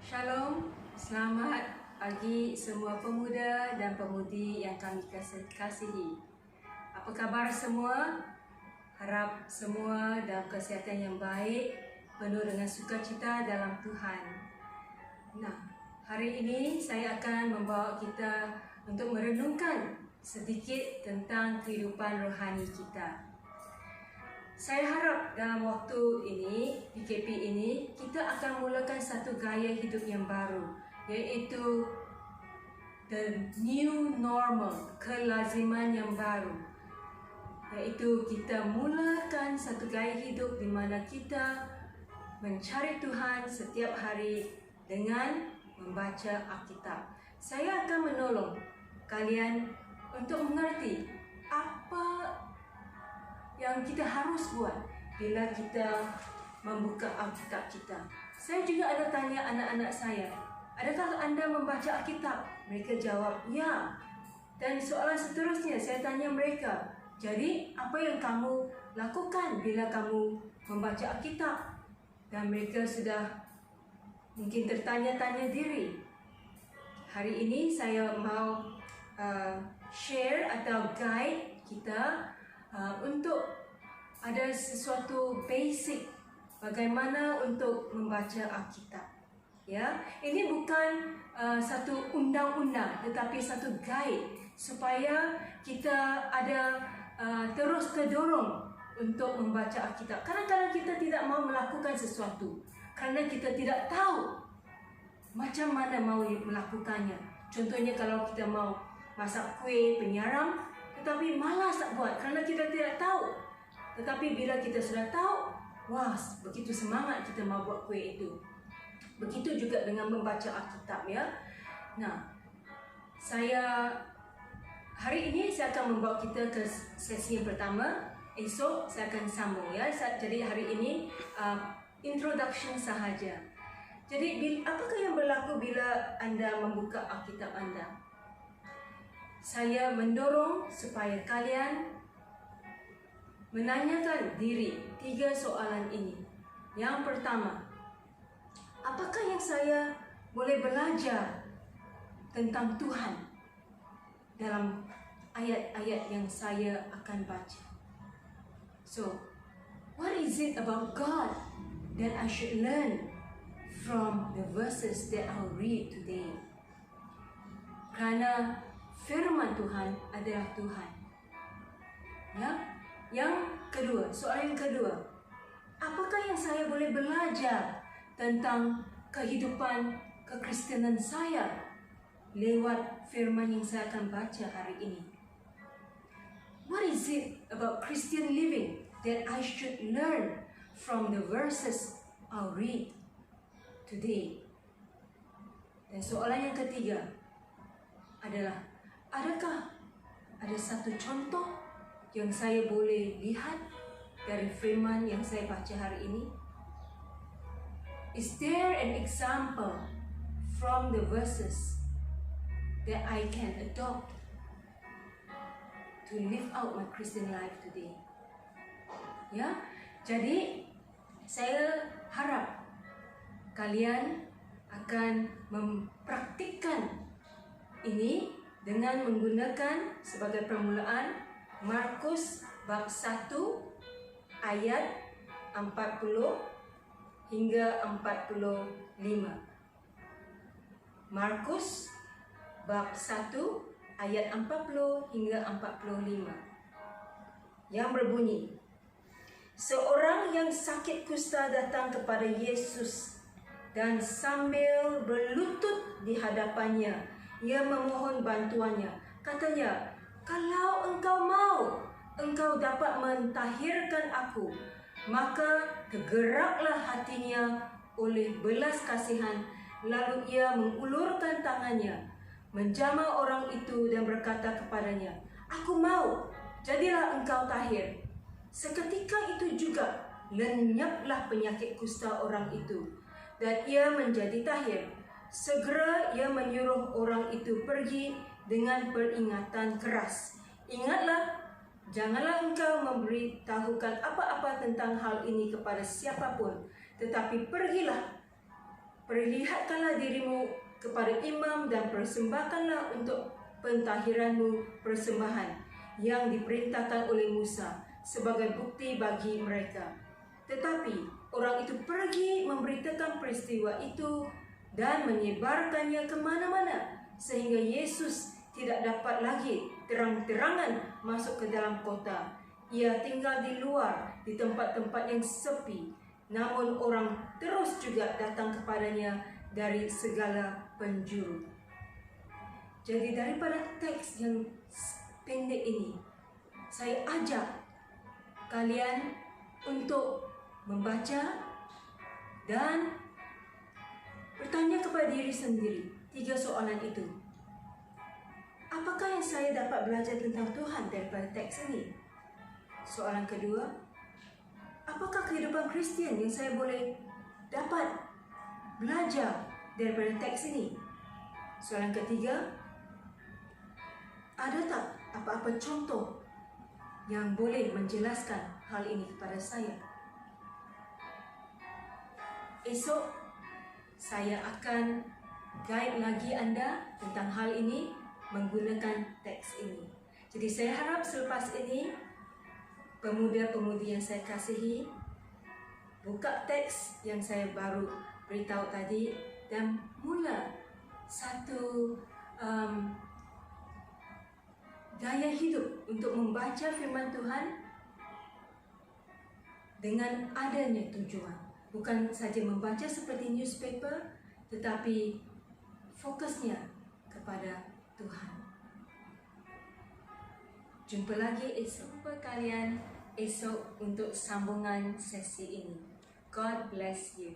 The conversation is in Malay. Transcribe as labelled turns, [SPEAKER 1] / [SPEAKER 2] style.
[SPEAKER 1] Shalom, selamat pagi semua pemuda dan pemudi yang kami kasihi. Apa kabar semua? Harap semua dalam kesihatan yang baik, penuh dengan sukacita dalam Tuhan. Nah, hari ini saya akan membawa kita untuk merenungkan sedikit tentang kehidupan rohani kita. Saya harap dalam waktu ini, PKP ini, kita akan mulakan satu gaya hidup yang baru, iaitu the new normal, kelaziman yang baru. Iaitu kita mulakan satu gaya hidup di mana kita mencari Tuhan setiap hari dengan membaca Alkitab. Saya akan menolong kalian untuk mengerti apa yang kita harus buat bila kita membuka Alkitab kita. Saya juga ada tanya anak-anak saya, adakah anda membaca Alkitab? Mereka jawab, ya. Dan soalan seterusnya saya tanya mereka, jadi apa yang kamu lakukan bila kamu membaca Alkitab? Dan mereka sudah mungkin tertanya-tanya diri. Hari ini saya mau share atau guide kita untuk ada sesuatu basic bagaimana untuk membaca Alkitab. Ya, ini bukan satu undang-undang, tetapi satu guide supaya kita ada terus terdorong untuk membaca Alkitab. Kadang-kadang kita tidak mau melakukan sesuatu kerana kita tidak tahu macam mana mau melakukannya. Contohnya kalau kita mau masak kuih penyaram, tetapi malas nak buat kerana kita tidak tahu. Tetapi bila kita sudah tahu, wah, begitu semangat kita mau buat kuih itu. Begitu juga dengan membaca Alkitab, ya. Nah, hari ini saya akan membawa kita ke sesi yang pertama. Esok saya akan sambung, ya. Jadi hari ini introduction sahaja. Jadi apakah yang berlaku bila anda membuka Alkitab anda? Saya mendorong supaya kalian menanyakan diri 3 soalan ini. Yang pertama, apakah yang saya boleh belajar tentang Tuhan dalam ayat-ayat yang saya akan baca? So, what is it about God that I should learn from the verses that I'll read today? Kerana firman Tuhan adalah Tuhan. Ya. Yang kedua, soalan yang kedua, apakah yang saya boleh belajar tentang kehidupan kekristenan saya lewat firman yang saya akan baca hari ini? What is it about Christian living that I should learn from the verses I'll read today? Dan soalan yang ketiga adalah, adakah ada satu contoh yang saya boleh lihat dari firman yang saya baca hari ini? Is there an example from the verses that I can adopt to live out my Christian life today? Ya, jadi saya harap kalian akan mempraktikkan ini dengan menggunakan sebagai permulaan Markus bab 1 ayat 40 hingga 45. Markus bab 1 ayat 40 hingga 45. Yang berbunyi, seorang yang sakit kusta datang kepada Yesus dan sambil berlutut di hadapannya, ia memohon bantuannya. Katanya, kalau engkau mau, engkau dapat mentahirkan aku. Maka tergeraklah hatinya oleh belas kasihan. Lalu ia mengulurkan tangannya, menjamah orang itu dan berkata kepadanya, aku mau, jadilah engkau tahir. Seketika itu juga lenyaplah penyakit kusta orang itu, dan ia menjadi tahir. Segera ia menyuruh orang itu pergi dengan peringatan keras. Ingatlah, janganlah engkau memberitahukan apa-apa tentang hal ini kepada siapapun, tetapi pergilah Perlihatkanlah dirimu kepada imam dan persembahkanlah untuk pentahiranmu persembahan yang diperintahkan oleh Musa sebagai bukti bagi mereka. Tetapi orang itu pergi memberitakan peristiwa itu dan menyebarkannya kemana-mana, sehingga Yesus tidak dapat lagi terang-terangan masuk ke dalam kota. Ia tinggal di luar, di tempat-tempat yang sepi. Namun orang terus juga datang kepadanya dari segala penjuru. Jadi daripada teks yang pendek ini, saya ajak kalian untuk membaca dan bertanya kepada diri sendiri 3 soalan itu. Apakah yang saya dapat belajar tentang Tuhan daripada teks ini? Soalan kedua, apakah kehidupan Kristian yang saya boleh dapat belajar daripada teks ini? Soalan ketiga, ada tak apa-apa contoh yang boleh menjelaskan hal ini kepada saya? Esok saya akan guide lagi anda tentang hal ini menggunakan teks ini. Jadi saya harap selepas ini pemuda-pemudi yang saya kasihi buka teks yang saya baru beritahu tadi dan mula satu gaya hidup untuk membaca firman Tuhan dengan adanya tujuan. Bukan saja membaca seperti newspaper, tetapi fokusnya kepada Tuhan. Jumpa lagi esok kalian esok untuk sambungan sesi ini. God bless you.